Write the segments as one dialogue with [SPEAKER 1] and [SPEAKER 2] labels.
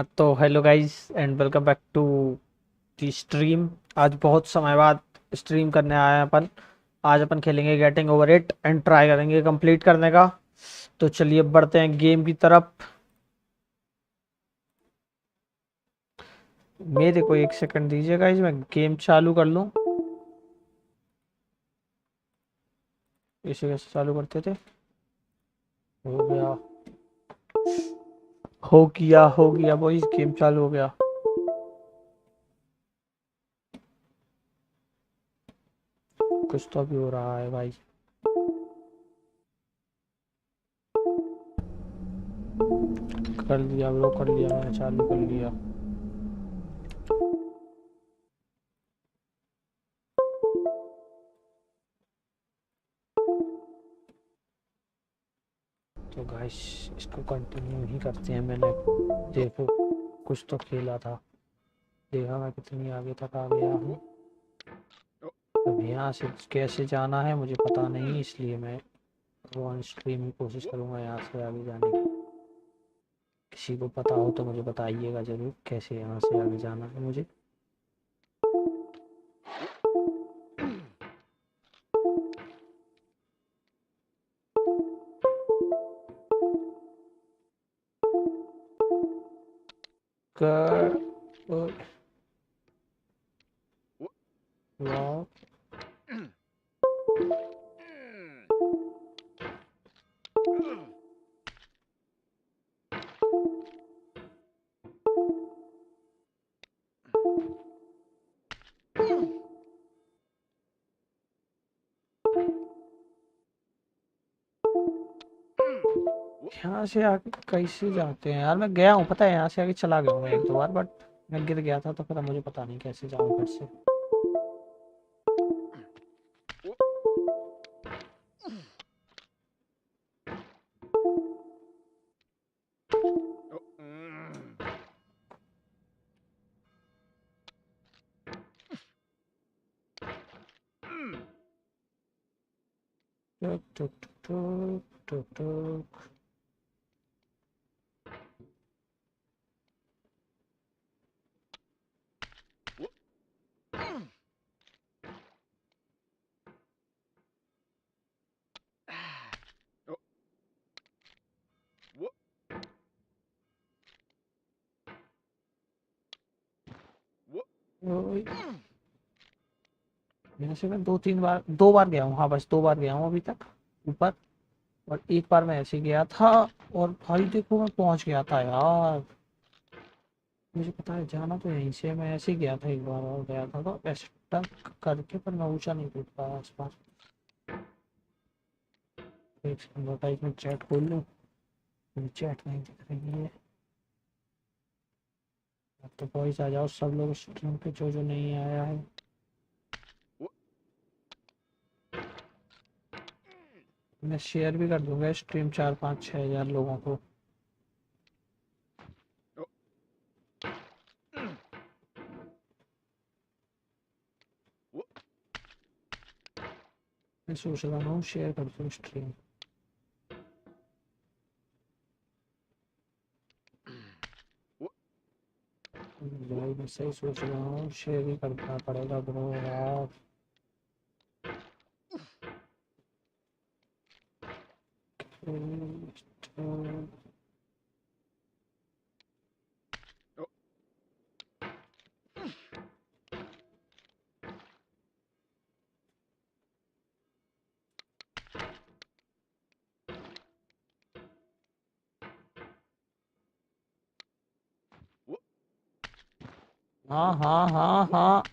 [SPEAKER 1] हाँ तो hello guys and welcome back to the stream. आज बहुत समय बाद स्ट्रीम करने आए हैं अपन। आज अपन खेलेंगे getting over it and try करेंगे कंप्लीट करने का। तो चलिए बढ़ते हैं गेम की तरफ। मेरे को एक सेकंड दीजिए गाइस, मैं गेम चालू कर लूँ। इसे कैसे चालू करते थे? हो गया, हो गया बॉयज, गेम चालू हो गया। कुछ तो अभी हो रहा है भाई। कर लिया ब्रो, कर लिया, मैंने चालू कर लिया। तो गाइस इसको कंटिन्यू ही करते हैं। मैंने देखो कुछ तो खेला था, देखा मैं कितनी आगे तक आ गया हूँ। अब यहाँ से कैसे जाना है मुझे पता नहीं, इसलिए मैं ऑन स्ट्रीम ही कोशिश करूँगा यहाँ से आगे जाने की। किसी को पता हो तो मुझे बताइएगा ज़रूर कैसे यहाँ से आगे जाना है मुझे। कर वाह, यहाँ से आगे कैसे जाते हैं यार? मैं गया हूँ, पता है, यहाँ से आगे चला गया हूँ मैं एक दो बार, बट मैं गिर गया था तो फिर मुझे पता नहीं कैसे जाऊँ फिर से। टुक टुक टुक टुक टुक। ओए, यहाँ से मैं दो बार गया हूँ। हाँ बस दो बार गया हूँ अभी तक ऊपर। और एक बार मैं ऐसे गया था और भाई देखो मैं पहुंच गया था यार। मुझे पता है जाना तो यहीं से, मैं ऐसे ही गया था एक बार और गया था तो ऐसे टक करके, पर मैं ऊंचा नहीं कूद पाया आस पास। एक सेकंड बताइए, मैं चैट खोल लूँ, मुझे चैट नहीं दिख रही है। अब तो बॉयज आ जाओ सब लोग स्ट्रीम पे, जो जो नहीं आया है। मैं शेयर भी कर दूंगा स्ट्रीम 4 5 6 हज़ार लोगों को। मैं सोच रहा हूँ शेयर कर दूँ स्ट्रीम। भाई मैं सही सोच रहा हूँ, शेयर ही करना पड़ेगा ब्रो यार। हाँ हाँ हाँ हाँ,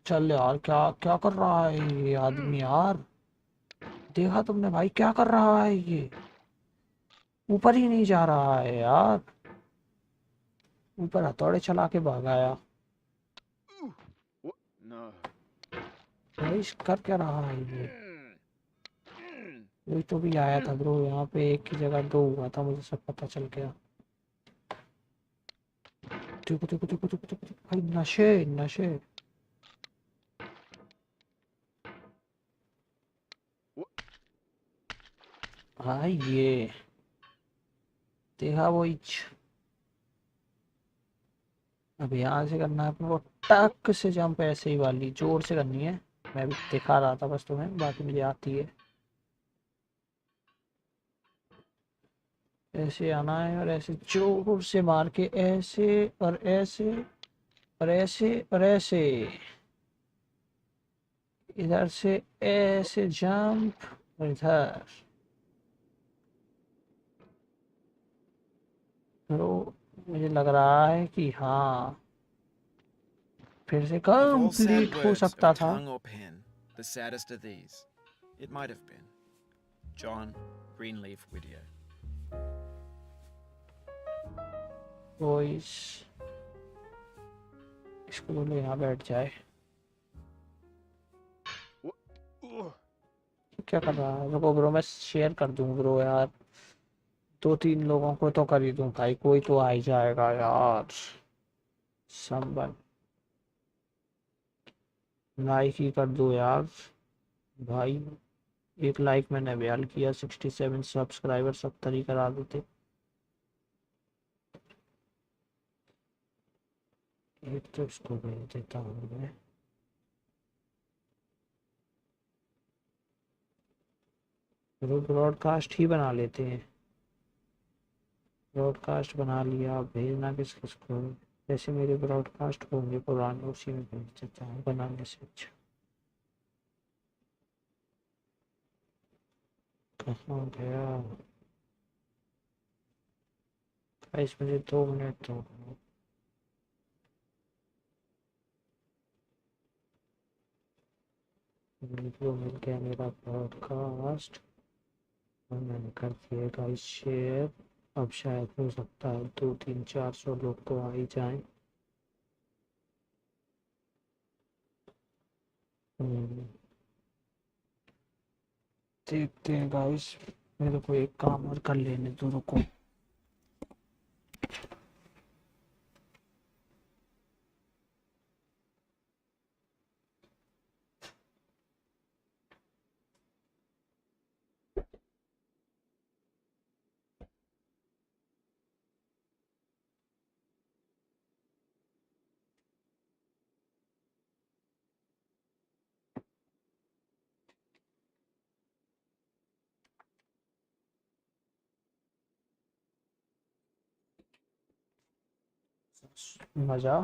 [SPEAKER 1] चल यार, क्या क्या कर रहा है ये आदमी यार? देखा तुमने भाई क्या कर रहा है ये? ऊपर ही नहीं जा रहा है यार। ऊपर हथौड़े चला के भागाया। भाई कर क्या रहा है ये? वही तो भी आया था ब्रो, यहाँ पे एक की जगह दो हुआ था, मुझे सब पता चल गया। देखो देखो देखो देखो देखो देखो, भाई नशे नशे। भाई ये देखा वो अब यहाँ से करना है अपने को, टक से जंप ऐसे ही वाली जोर से करनी है। मैं भी दिखा रहा था बस तुम्हें, बाकी मुझे आती है। ऐसे आना है और ऐसे जोर से मार के ऐसे और ऐसे और ऐसे और ऐसे, इधर से ऐसे जंप और इधर। तो मुझे लग रहा है कि हाँ फिर से
[SPEAKER 2] Of all sad
[SPEAKER 1] कंप्लीट हो
[SPEAKER 2] words of
[SPEAKER 1] सकता था।
[SPEAKER 2] tongue or pen, the saddest of these, it might have been John Greenleaf Whittier.
[SPEAKER 1] Voice इसको बोलो यहाँ बैठ जाए। क्या कर रहा है? रुको ब्रो, मैं शेयर कर दूं ब्रो यार, 2-3 लोगों को तो कर ही दूं भाई, कोई तो आ ही जाएगा यार। संबल लाइक ही कर दो यार भाई। एक लाइक मैंने बयाल किया, 67 सब्सक्राइबर 70 ही करा देते। एक तो इसको भेज देता हूँ मैं। ब्रॉडकास्ट ही बना लेते हैं। ब्रॉडकास्ट बना लिया, भेजना किस किसको? जैसे मेरे ब्रॉडकास्ट होंगे पुराने उसी में भेज देता हूँ बनाने से अच्छा। कहाँ गया? गाइस मुझे 2 मिनट दो। वीडियो मिल गया मेरा ब्रॉडकास्ट और मैंने कर दिया गाइस शेयर। अब शायद हो सकता है 200-300-400 लोग तो आ ही जाएं। देखते हैं गाइस, मेरे को एक काम और कर लेने दो, रुको। मजा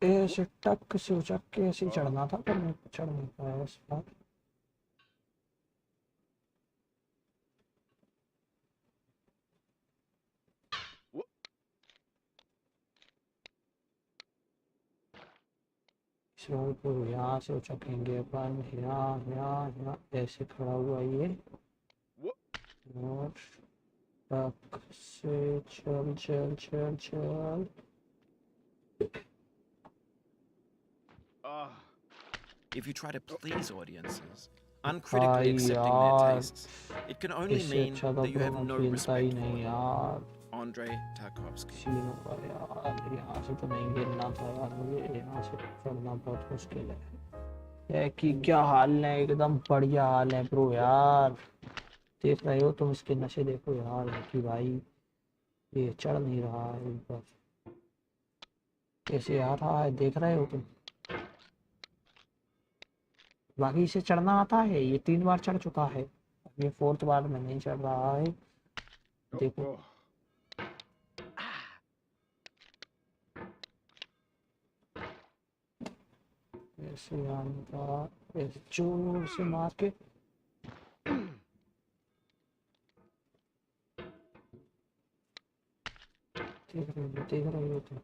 [SPEAKER 1] ऐसे टक से उचक के ऐसे ही चढ़ना था, पर मैं चढ़ नहीं पाया इस बार। इस बार तो यहाँ से उचकेंगे अपन, यहाँ यहाँ यहाँ ऐसे खड़ा हुआ ये, और टक से चल चल चल चल।
[SPEAKER 2] If you try to please audiences, uncritically
[SPEAKER 1] भाई
[SPEAKER 2] accepting their
[SPEAKER 1] यार,
[SPEAKER 2] tastes, it can only
[SPEAKER 1] इससे
[SPEAKER 2] mean
[SPEAKER 1] अच्छा तो
[SPEAKER 2] that you
[SPEAKER 1] ब्रो
[SPEAKER 2] have
[SPEAKER 1] मैं
[SPEAKER 2] no
[SPEAKER 1] खेलता ही
[SPEAKER 2] respect for
[SPEAKER 1] नहीं
[SPEAKER 2] them.
[SPEAKER 1] यार।
[SPEAKER 2] Andrei Tarkovsky.
[SPEAKER 1] सीन होगा यार, यहाँ से तो नहीं गिरना था यार मुझे, यहाँ से चढ़ना बहुत मुश्किल है कि क्या हाल है? एकदम बढ़िया हाल है ब्रो यार। देख रहे हो तुम इसके नशे, देखो यार कि भाई ये चढ़ नहीं रहा है ऊपर, कैसे आ रहा है देख रहे हो तुम? बाकी इसे चढ़ना आता है, ये 3 बार चढ़ चुका है, ये 4th बार में नहीं चढ़ रहा है। देखो ऐसे आने का, ऐसे जोर से मार के। देख रहे हो तुम,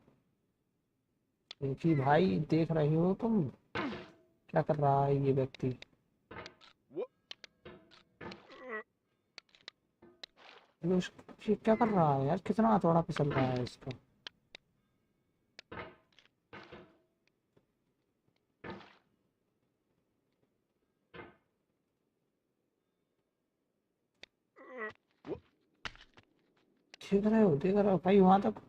[SPEAKER 1] देखिए भाई देख रहे हो तुम क्या कर रहा है ये व्यक्ति? ये क्या कर रहा है यार, कितना थोड़ा फिसल रहा है इसका। देख रहे हो भाई वहां तक।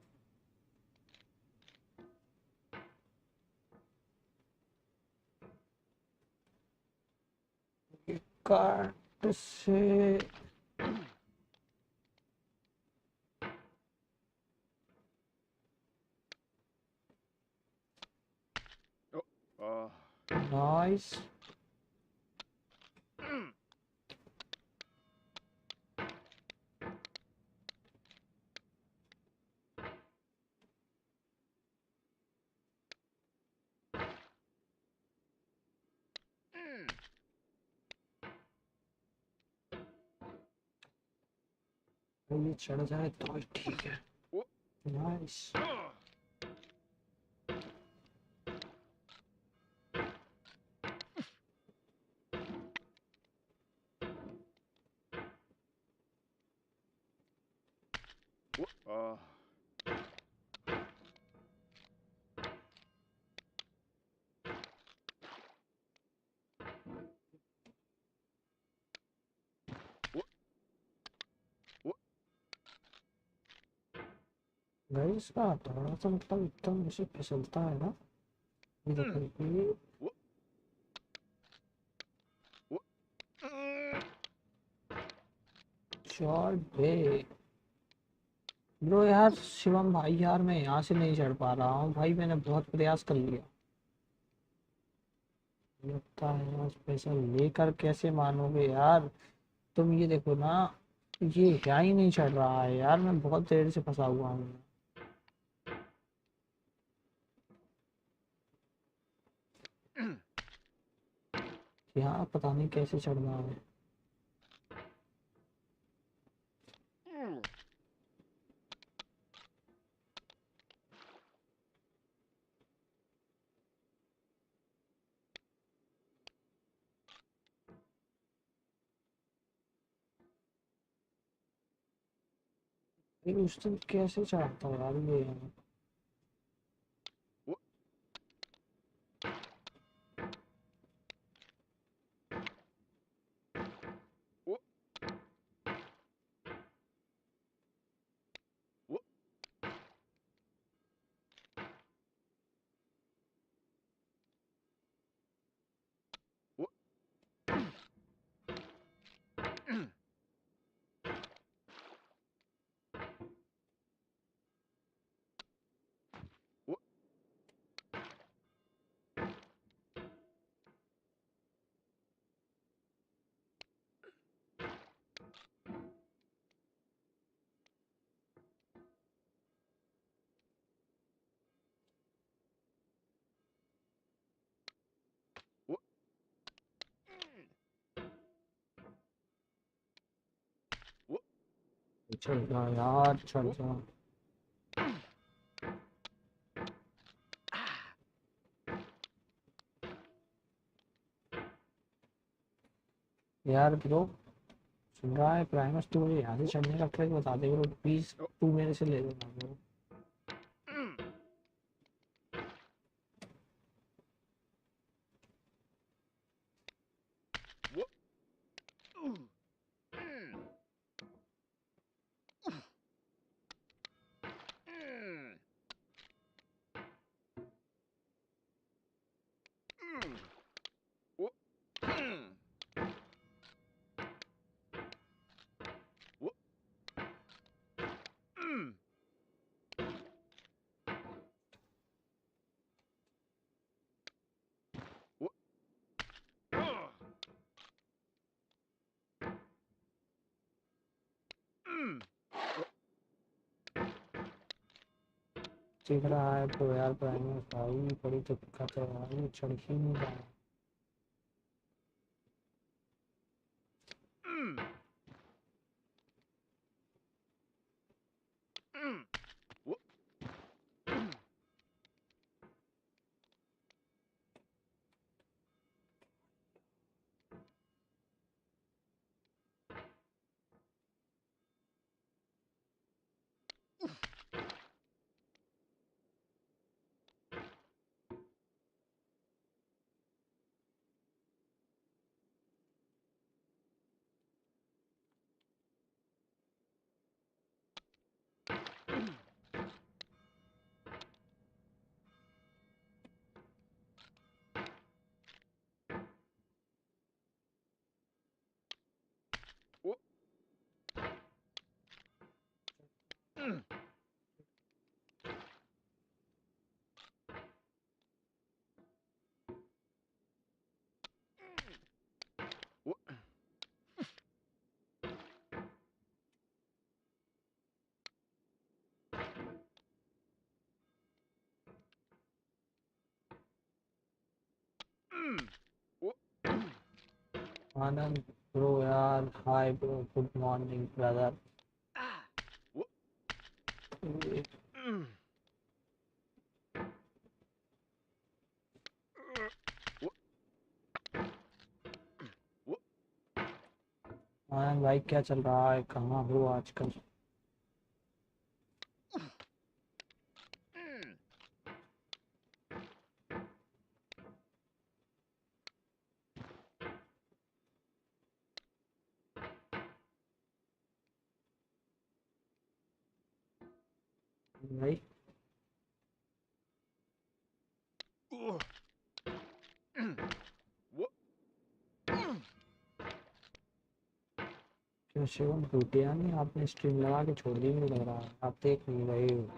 [SPEAKER 1] कार से नाइस। ये चढ़ जाए तो ठीक है। नाइस। भाई इसका थोड़ा सा मतलब एकदम से फिसलता है ना। ये देखो ये शॉट बे। ब्रो यार शिवम भाई यार मैं यहाँ से नहीं चढ़ पा रहा हूँ भाई, मैंने बहुत प्रयास कर लिया। लगता है यार पैसा लेकर कैसे मानोगे यार तुम। ये देखो ना, ये यहाँ ही नहीं चढ़ रहा है यार, मैं बहुत देर से फंसा हुआ हूँ। यहाँ पता नहीं कैसे चढ़ना है। ये उस दिन कैसे चढ़ता है यार ये। चढ़ जा यार चढ़ जा। यार ब्रो सुन रहा है प्राइमस टू, मुझे यहाँ से चढ़ने का ट्रिक बता दे ब्रो प्लीज। तू मेरे से ले लेना ब्रो। दिख रहा है तो यार प्राइमस भाई बड़ी दिक्कत है यार, ये चढ़ ही नहीं रहा है। आनंद ब्रो यार, hi bro, good morning brother. Anand भाई क्या चल रहा है, कहाँ हो आजकल? भाई क्यों शिवम टूटिया नहीं? आपने स्ट्रीम लगा के छोड़ दी, मुझे लग रहा है आप देख नहीं रहे हो।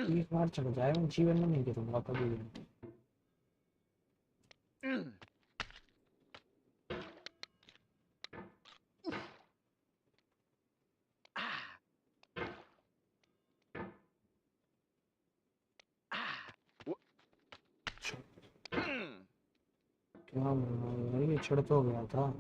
[SPEAKER 1] एक बार चढ़ जाए मैं जीवन में नहीं गिरूंगा कभी भी। क्या भाई, ये चढ़ तो गया था।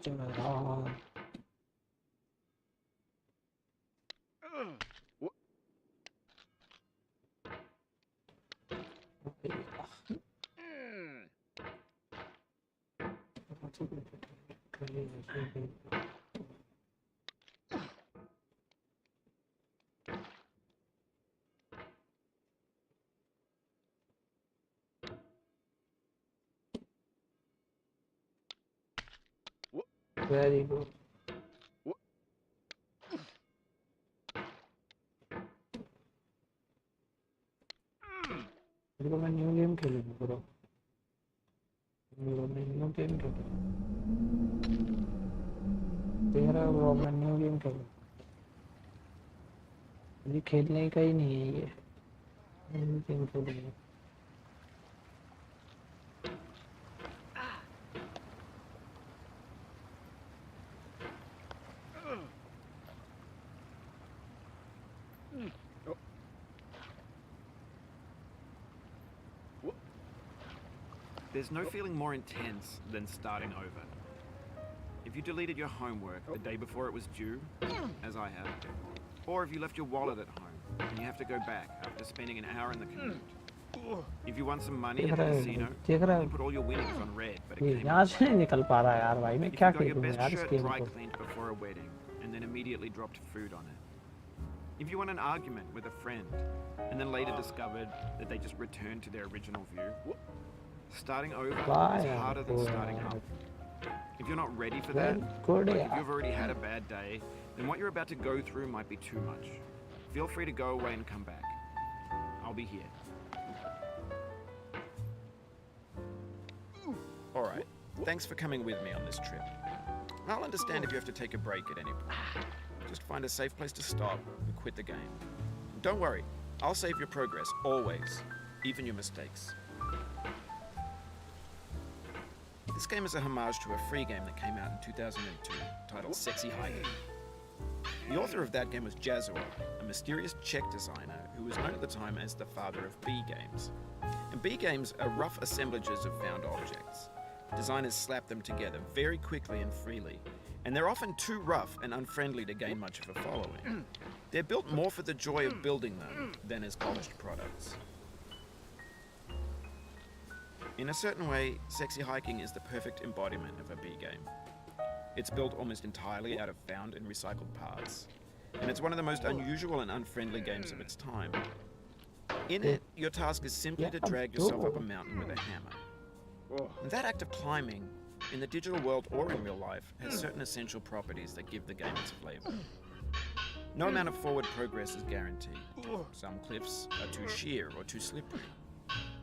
[SPEAKER 1] चल रहा वेरी गुड। मेरे को मैं न्यू गेम खेलूंगा ब्रो, मैं न्यू गेम खेलूंगा। देख रहा है ब्रो, मैं न्यू गेम खेलूंगा। मुझे खेलने का ही नहीं है ये, न्यू गेम खेलूंगा।
[SPEAKER 2] There's no feeling more intense than starting over. If you deleted your homework the day before it was due, as I have, or if you left your wallet at home and you have to go back after spending an hour in the commute. If you won some money at the casino, you put all your winnings on red, but it came
[SPEAKER 1] यहाँ से नहीं निकल पा रहा यार भाई, मैं क्या
[SPEAKER 2] If you got your
[SPEAKER 1] खेलूंगा
[SPEAKER 2] best
[SPEAKER 1] यार इस
[SPEAKER 2] shirt
[SPEAKER 1] गेम
[SPEAKER 2] dry
[SPEAKER 1] को।
[SPEAKER 2] cleaned before a wedding and then immediately dropped food on it. If you won an argument with a friend and then later discovered that they just returned to their original view. Starting over is harder than starting up. If you're not ready for that, like if you've already had a bad day, then what you're about to go through might be too much. Feel free to go away and come back. I'll be here. All right. Thanks for coming with me on this trip. I'll understand if you have to take a break at any point. Just find a safe place to stop and quit the game. Don't worry, I'll save your progress, always, even your mistakes. This game is a homage to a free game that came out in 2002, titled Sexy Hiking. The author of that game was Jazuo, a mysterious Czech designer who was known at the time as the father of B games. And B games are rough assemblages of found objects. Designers slap them together very quickly and freely, and they're often too rough and unfriendly to gain much of a following. They're built more for the joy of building them than as polished products. In a certain way, Sexy Hiking is the perfect embodiment of a B game. It's built almost entirely out of found and recycled parts, and it's one of the most unusual and unfriendly games of its time. In it, your task is simply to drag yourself up a mountain with a hammer. And that act of climbing, in the digital world or in real life, has certain essential properties that give the game its flavor. No amount of forward progress is guaranteed. Some cliffs are too sheer or too slippery,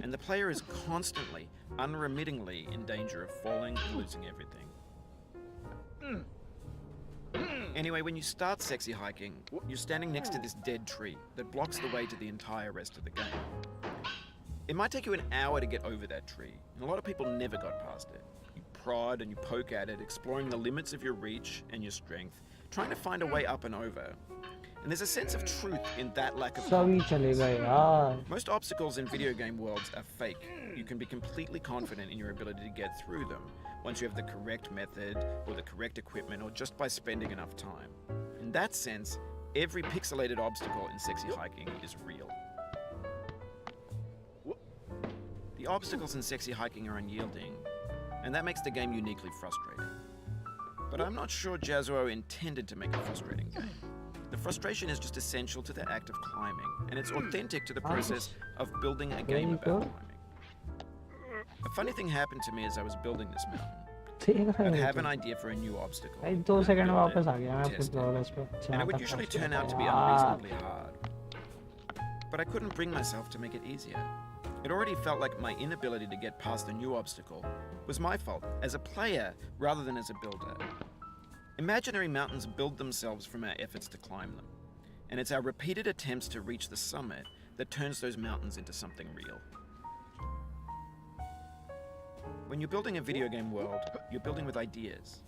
[SPEAKER 2] and the player is constantly, unremittingly in danger of falling and losing everything. Anyway, when you start Sexy Hiking, you're standing next to this dead tree that blocks the way to the entire rest of the game. It might take you an hour to get over that tree, and a lot of people never got past it. You prod and you poke at it, exploring the limits of your reach and your strength, trying to find a way up and over. And there's a sense of truth in that lack of confidence. Most obstacles in video game worlds are fake. You can be completely confident in your ability to get through them once you have the correct method or the correct equipment or just by spending enough time. In that sense, every pixelated obstacle in Sexy Hiking is real. The obstacles in Sexy Hiking are unyielding, and that makes the game uniquely frustrating. But I'm not sure Jazuo intended to make a frustrating game. The frustration is just essential to the act of climbing, and it's authentic to the process of building a game about climbing. A funny thing happened to me as I was building this mountain. I'd have an idea for a new obstacle, and it would usually turn out to be unreasonably hard. But I couldn't bring myself to make it easier. It already felt like my inability to get past a new obstacle was my fault as a player rather than as a builder. Imaginary mountains build themselves from our efforts to climb them, and it's our repeated attempts to reach the summit that turns those mountains into something real. When you're building a video game world, you're building with ideas,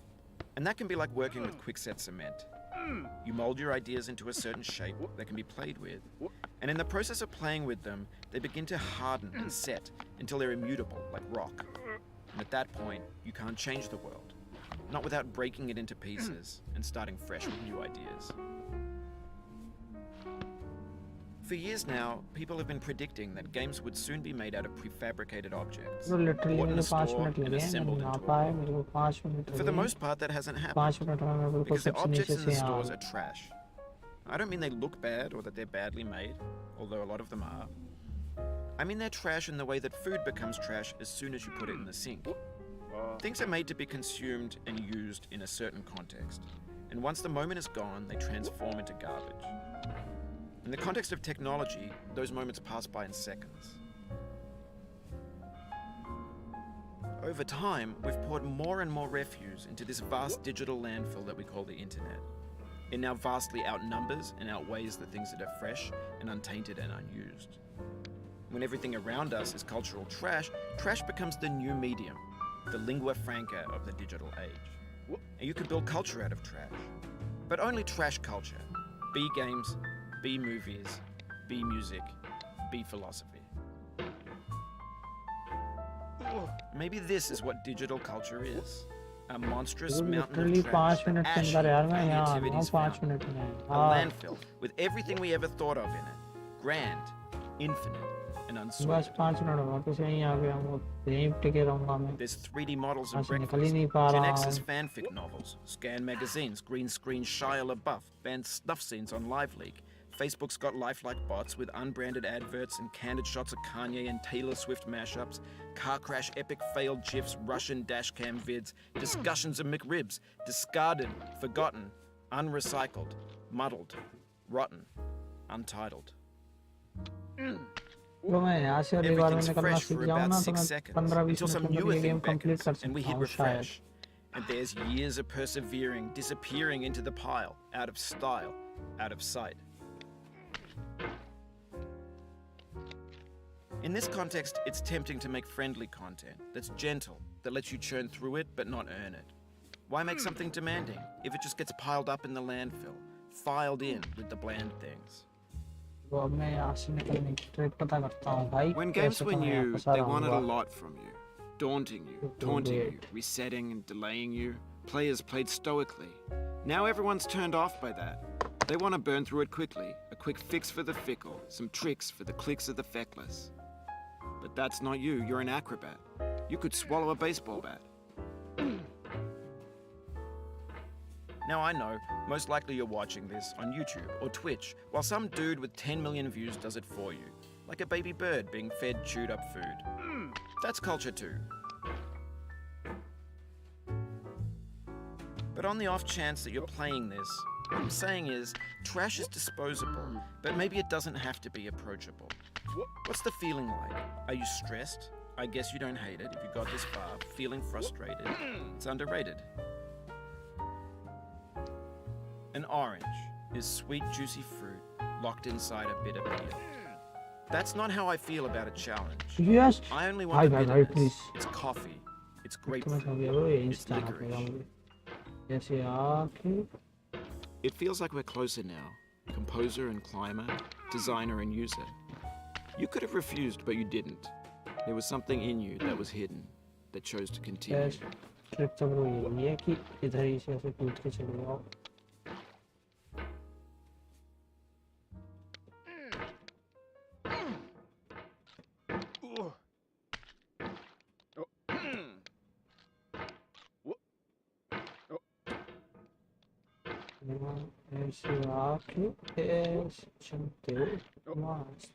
[SPEAKER 2] and that can be like working with quickset cement. You mold your ideas into a certain shape that can be played with, and in the process of playing with them, they begin to harden and set until they're immutable, like rock. And at that point, you can't change the world, not without breaking it into pieces and starting fresh with new ideas. For years now, people have been predicting that games would soon be made out of prefabricated objects, bought in a store and assembled into a world. For the most part, that hasn't happened, because the objects in the stores are trash. I don't mean they look bad or that they're badly made, although a lot of them are. I mean they're trash in the way that food becomes trash as soon as you put it in the sink. Things are made to be consumed and used in a certain context, and once the moment is gone, they transform into garbage. In the context of technology, those moments pass by in seconds. Over time, we've poured more and more refuse into this vast digital landfill that we call the internet. It now vastly outnumbers and outweighs the things that are fresh and untainted and unused. When everything around us is cultural trash, trash becomes the new medium, the lingua franca of the digital age. And you can build culture out of trash, but only trash culture. B games, B movies, B music, B philosophy. Maybe this is what digital culture is. A monstrous mountain of trash that ashes creativity's fountain. A landfill with everything we ever thought of in it. Grand, infinite, and unsorted. There's 3D models of breakfast, Gen X's fanfic novels, Scan magazines, green screen Shia LaBeouf, banned snuff scenes on LiveLeak. Facebook's got lifelike bots with unbranded adverts and candid shots of Kanye and Taylor Swift mashups, car crash epic failed GIFs, Russian dashcam vids, discussions of McRibs, discarded, forgotten, unrecycled, muddled, rotten, untitled.
[SPEAKER 1] तो मैं यहाँ से और एक बार में
[SPEAKER 2] Everything's
[SPEAKER 1] निकलना
[SPEAKER 2] fresh
[SPEAKER 1] सीख
[SPEAKER 2] for
[SPEAKER 1] जाऊँ
[SPEAKER 2] about
[SPEAKER 1] ना तो
[SPEAKER 2] 6
[SPEAKER 1] मैं
[SPEAKER 2] seconds
[SPEAKER 1] 15-20
[SPEAKER 2] until
[SPEAKER 1] मिनट
[SPEAKER 2] some
[SPEAKER 1] के अंदर
[SPEAKER 2] newer
[SPEAKER 1] ये गेम
[SPEAKER 2] thing
[SPEAKER 1] कंप्लीट कर
[SPEAKER 2] beckons and we
[SPEAKER 1] सकता
[SPEAKER 2] hit
[SPEAKER 1] हूँ शायद।
[SPEAKER 2] refresh. And there's years of persevering disappearing into the pile, out of style, out of sight. In this context, it's tempting to make friendly content that's gentle, that lets you churn through it but not earn it. Why make something demanding if it just gets piled up in the landfill, filed in with the bland things?
[SPEAKER 1] तो अब मैं यहाँ से निकलने की trick पता करता हूँ भाई।
[SPEAKER 2] When games
[SPEAKER 1] कैसे
[SPEAKER 2] were
[SPEAKER 1] तो मैं यहाँ
[SPEAKER 2] new,
[SPEAKER 1] फंसा
[SPEAKER 2] they wanted a
[SPEAKER 1] रहूँगा।
[SPEAKER 2] lot from you. Daunting you,
[SPEAKER 1] तो
[SPEAKER 2] taunting you,
[SPEAKER 1] wait।
[SPEAKER 2] resetting and delaying you. Players played stoically. Now everyone's turned off by that. They want to burn through it quickly. A quick fix for the fickle, some tricks for the clicks of the feckless. But that's not you, you're an acrobat. You could swallow a baseball bat. Now I know, most likely you're watching this on YouTube or Twitch, while some dude with 10 million views does it for you. Like a baby bird being fed chewed up food. That's culture too. But on the off chance that you're playing this, what I'm saying is, trash is disposable, but maybe it doesn't have to be approachable. What's the feeling like? Are you stressed? I guess you don't hate it if you got this far. Feeling frustrated? It's underrated. An orange is sweet, juicy fruit locked inside a bitter peel. That's not how I feel about a challenge.
[SPEAKER 1] Yes.
[SPEAKER 2] I only want the
[SPEAKER 1] Hi,
[SPEAKER 2] bitterness.
[SPEAKER 1] please.
[SPEAKER 2] It's coffee. It's
[SPEAKER 1] तो मैं
[SPEAKER 2] grapefruit.
[SPEAKER 1] समझ गया
[SPEAKER 2] It's licorice.
[SPEAKER 1] जैसे आके
[SPEAKER 2] It feels like we're closer now. Composer and climber, designer and user. You could have refused, but you didn't. There was something in you that was hidden, that chose to continue.
[SPEAKER 1] Trick तो bro यही है कि इधर ही से ऐसे कूद के चले जाओ। ऐसे आके ऐसे चलते हो मस्त।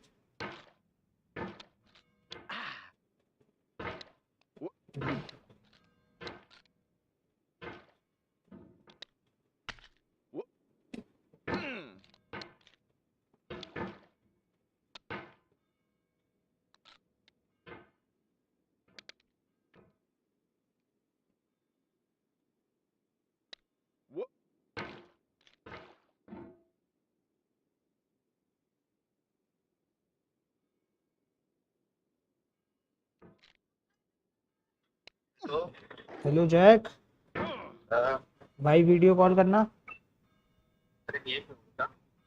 [SPEAKER 1] Hello Jack. भाई वीडियो कॉल करना।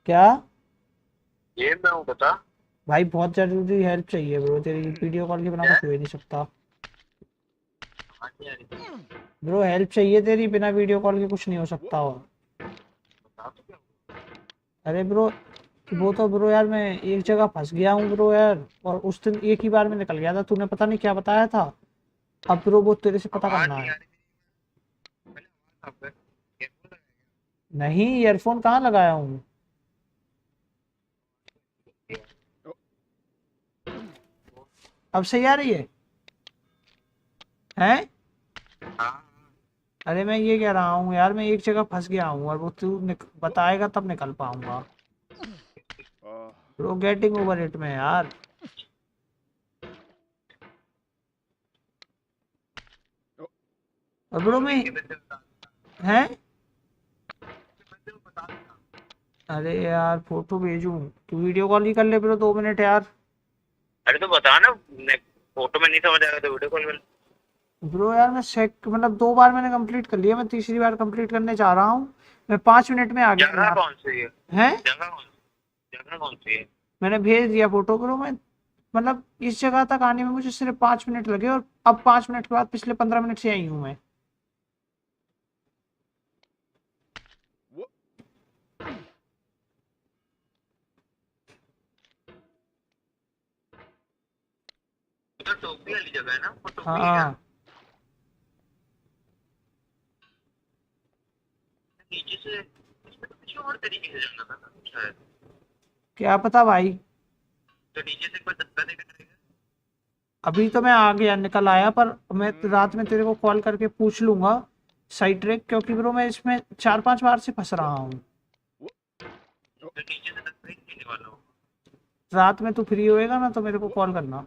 [SPEAKER 1] क्या
[SPEAKER 3] ये मैं हूँ बता।
[SPEAKER 1] भाई बहुत जरूरी हेल्प चाहिए ब्रो, तेरी वीडियो कॉल के बिना कुछ हो ही नहीं सकता ब्रो। हेल्प चाहिए तेरी, बिना वीडियो कॉल के कुछ नहीं हो सकता हो। अरे ब्रो वो तो ब्रो यार मैं एक जगह फंस गया हूँ ब्रो यार, और उस दिन एक ही बार में निकल गया था। तूने पता नहीं क्या बताया था। अब ब्रो वो तेरे से पता करना है। नहीं ईयरफोन कहाँ लगाया हूँ। अब सही आ रही है हैं? अरे मैं ये कह रहा हूँ यार, मैं एक जगह फंस गया हूँ और वो तू बताएगा तब निकल पाऊंगा ब्रो। गेटिंग ओवर इट में यार। और ब्रो मैं हैं? अरे यार फोटो भेजूं, तू वीडियो कॉल ही कर ले ब्रो 2 मिनट यार।
[SPEAKER 3] अरे तो बता ना, फोटो में नहीं समझ आएगा तो वीडियो कॉल में।
[SPEAKER 1] ब्रो यार मैं मतलब 2 बार मैंने कंप्लीट कर लिया, मैं तीसरी बार कंप्लीट करने जा रहा हूँ। मैं 5 मिनट में आ गया।
[SPEAKER 3] जगह कौन सी है?
[SPEAKER 1] हैं?
[SPEAKER 3] जगह कौन सी है?
[SPEAKER 1] मैंने भेज दिया फोटो ब्रो। मैं मतलब इस जगह तक आने में मुझे सिर्फ 5 मिनट लगे, और अब 5 मिनट के बाद पिछले 15 मिनट से आई हूँ मैं।
[SPEAKER 3] तो टोपी वाली जगह है ना? वो टोपी
[SPEAKER 1] हाँ
[SPEAKER 3] नीचे से इसमें तो कुछ और तरीके से जाना था ना शायद।
[SPEAKER 1] क्या पता भाई।
[SPEAKER 3] तो नीचे से कोई धक्का देकर जाएगा।
[SPEAKER 1] अभी तो मैं आ गया, निकल आया, पर मैं रात में तेरे को कॉल करके पूछ लूंगा सही ट्रिक, क्योंकि ब्रो मैं इसमें 4-5 बार से फंस रहा हूँ।
[SPEAKER 3] तो नीचे से धक्का ही देने वाला हूँ।
[SPEAKER 1] रात में तू फ्री होएगा ना तो मेरे को कॉल करना।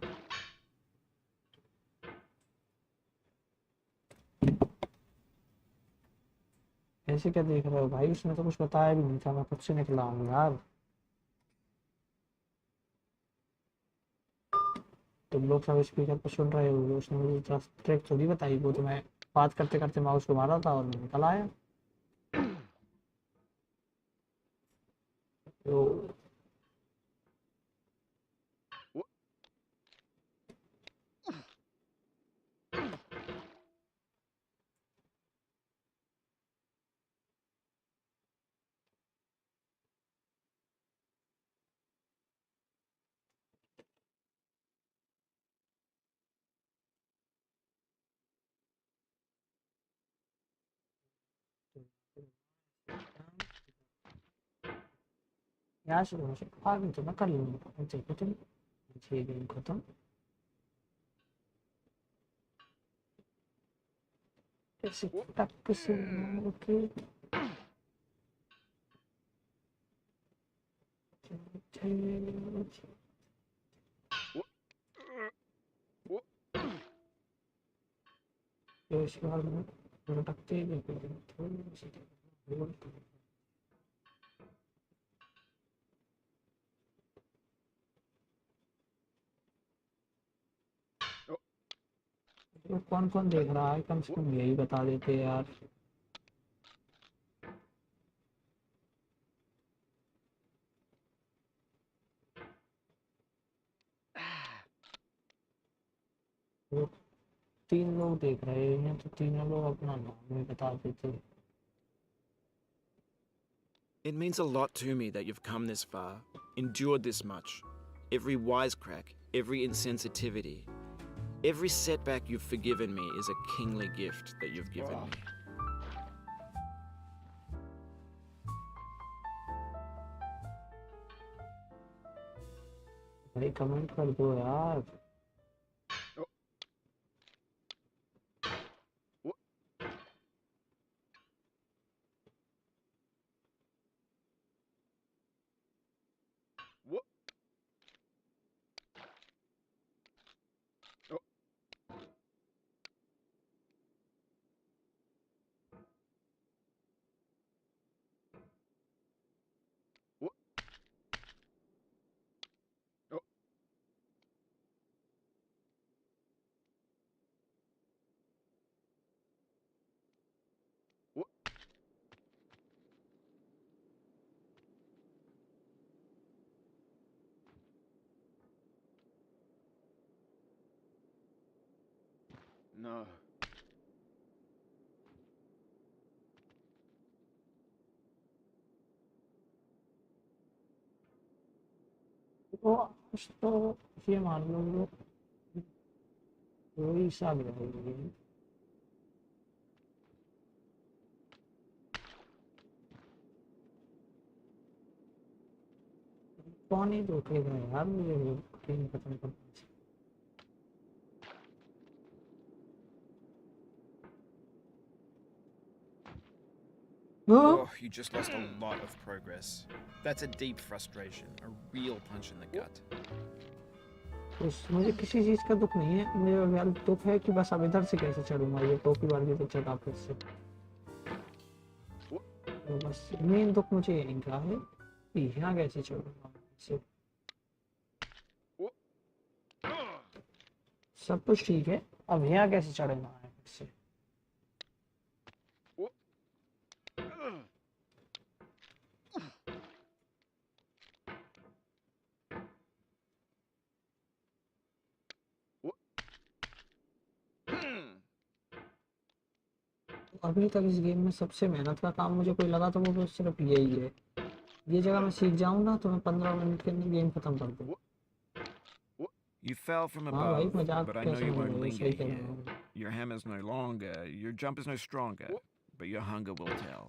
[SPEAKER 1] ऐसे क्या देख रहे हो भाई, उसने तो कुछ बताया भी नहीं था, मैं खुद से निकला हूँ यार। तुम लोग सब स्पीकर पर सुन रहे हो, उसने मुझे ट्रिक थोड़ी बताई, वो तो मैं बात करते करते माउस को मारा था और मैं निकल आया। तो यहाँ से आगे तो मैं कर लूँगा, देखो तुम, ये गेम खत्म। ऐसे टक से ओके। तो इसके बाद में लटकते ही थोड़ी सी तो कौन कौन देख रहा है, कम से कम यही बता देते यार। वो 3 लोग देख रहे हैं तो तीनों लोग अपना नाम भी बता देते।
[SPEAKER 2] It means a lot to me that you've come this far, endured this much. Every wisecrack, every insensitivity, every setback you've forgiven me is a kingly gift that you've given me.
[SPEAKER 1] भाई comment कर दो यार।
[SPEAKER 2] No.
[SPEAKER 1] तो कुछ तो ये मान लो वही हिसाब रहेगी। कौन ही रोकेगा यार मुझे गेम खत्म करने से।
[SPEAKER 2] Oh, you just lost a lot of progress. That's a deep frustration, a real punch in the gut.
[SPEAKER 1] मुझे किसी चीज का दुख नहीं है, मुझे यार दुख है कि बस अब इधर से कैसे चढ़ूंगा, ये टोपी वाली तो चढ़ा फिर से। तो बस मेन दुख मुझे यही का है कि यहाँ कैसे चढ़ूंगा से। सब कुछ ठीक है, अब यहाँ कैसे चढ़ना है फिर से। अभी तक इस गेम में सबसे मेहनत का काम मुझे कोई लगा तो वो सिर्फ यही है। ये जगह मैं सीख जाऊँ ना तो मैं 15 मिनट के अंदर गेम खत्म कर दूँ।
[SPEAKER 2] You fell from
[SPEAKER 1] हाँ भाई,
[SPEAKER 2] above,
[SPEAKER 1] मजाक
[SPEAKER 2] but I know
[SPEAKER 1] कैसे
[SPEAKER 2] you
[SPEAKER 1] हो
[SPEAKER 2] won't
[SPEAKER 1] रहा है,
[SPEAKER 2] linger
[SPEAKER 1] सही कह
[SPEAKER 2] here.
[SPEAKER 1] रहा हूँ।
[SPEAKER 2] Your hammer's no longer, your jump is no stronger, but your hunger will tell.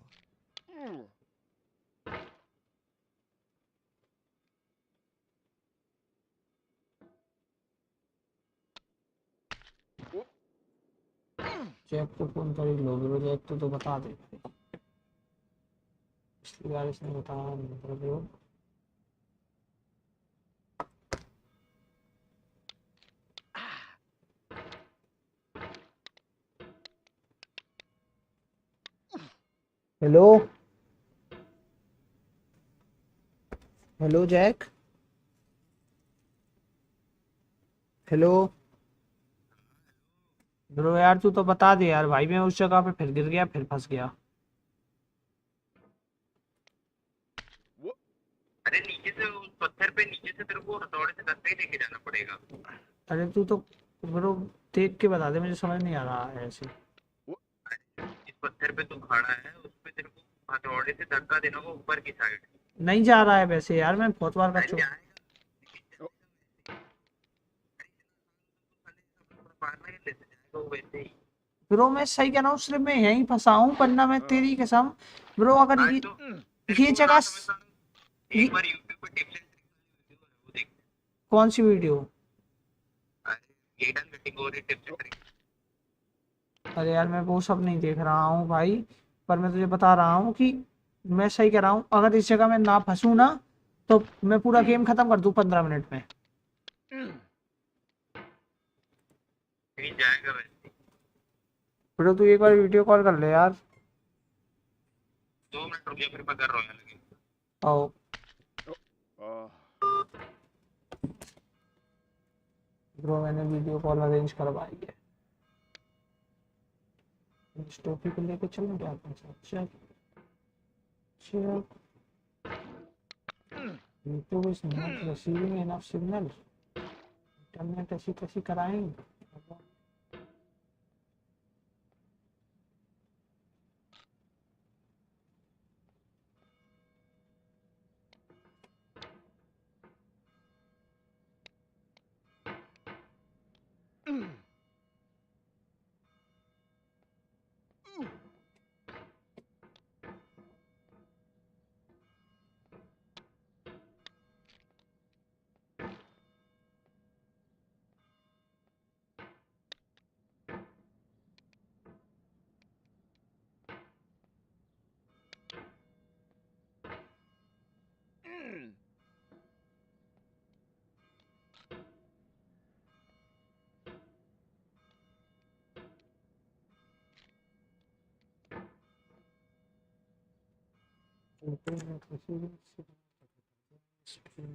[SPEAKER 1] Check तो फोन कर ही लो, प्रोजेक्ट तो बता दे। पिछली बार इसने बताया नहीं था जो। Hello hello Jack, hello bro यार तू तो बता दे यार भाई, मैं उस जगह पे फिर गिर गया, फिर फंस गया।
[SPEAKER 3] अरे नीचे से उस पत्थर पे नीचे से तेरे को हथौड़े से धक्का ही देके जाना पड़ेगा।
[SPEAKER 1] अरे तू तो ब्रो देख के बता दे, मुझे समझ नहीं आ रहा है ऐसे।
[SPEAKER 3] जिस पत्थर पे तू खड़ा है उस पे तेरे को हथौड़े से धक्का देना होगा ऊपर की साइड।
[SPEAKER 1] नहीं जा रहा है वैसे यार, मैं बहुत बार कर
[SPEAKER 3] अरे
[SPEAKER 1] चुका।
[SPEAKER 3] जाएगा मारना ही लेते जाएगा वो वैसे ही।
[SPEAKER 1] ब्रो मैं सही कह रहा हूँ, सिर्फ मैं यहीं फंसा हूँ, वरना मैं तेरी कसम ब्रो, अगर
[SPEAKER 3] आज तो तेरे
[SPEAKER 1] ये
[SPEAKER 3] को
[SPEAKER 1] जगह
[SPEAKER 3] ना समझता हूँ।
[SPEAKER 1] ये,
[SPEAKER 3] एक बार यूट्यूब पे टिप्स एंड ट्रिक्स वो देख।
[SPEAKER 1] कौन सी वीडियो?
[SPEAKER 3] अरे गेट एंड कटिंग हो रही टिप्स एंड ट्रिक्स।
[SPEAKER 1] अरे यार मैं वो सब नहीं देख रहा हूँ भाई, पर मैं तुझे बता रहा हूँ कि मैं सही कह रहा हूँ, अगर इस जगह में ना फंसूँ ना, तो मैं पूरा गेम खत्म कर दूँ 15 मिनट में।
[SPEAKER 3] कहीं जाएगा वैसे।
[SPEAKER 1] ब्रो तू एक बार वीडियो कॉल कर ले यार।
[SPEAKER 3] 2 मिनट रुक जा फिर मैं कर रहा हूँ यार लेकिन।
[SPEAKER 1] आओ ब्रो, मैंने वीडियो कॉल अरेंज करवाई है। इस टोपी को लेके चलूं क्या अपने साथ? चल चल, YouTube is not receiving enough signal, internet ऐसी कैसी कराएंगे। Internet receiving signal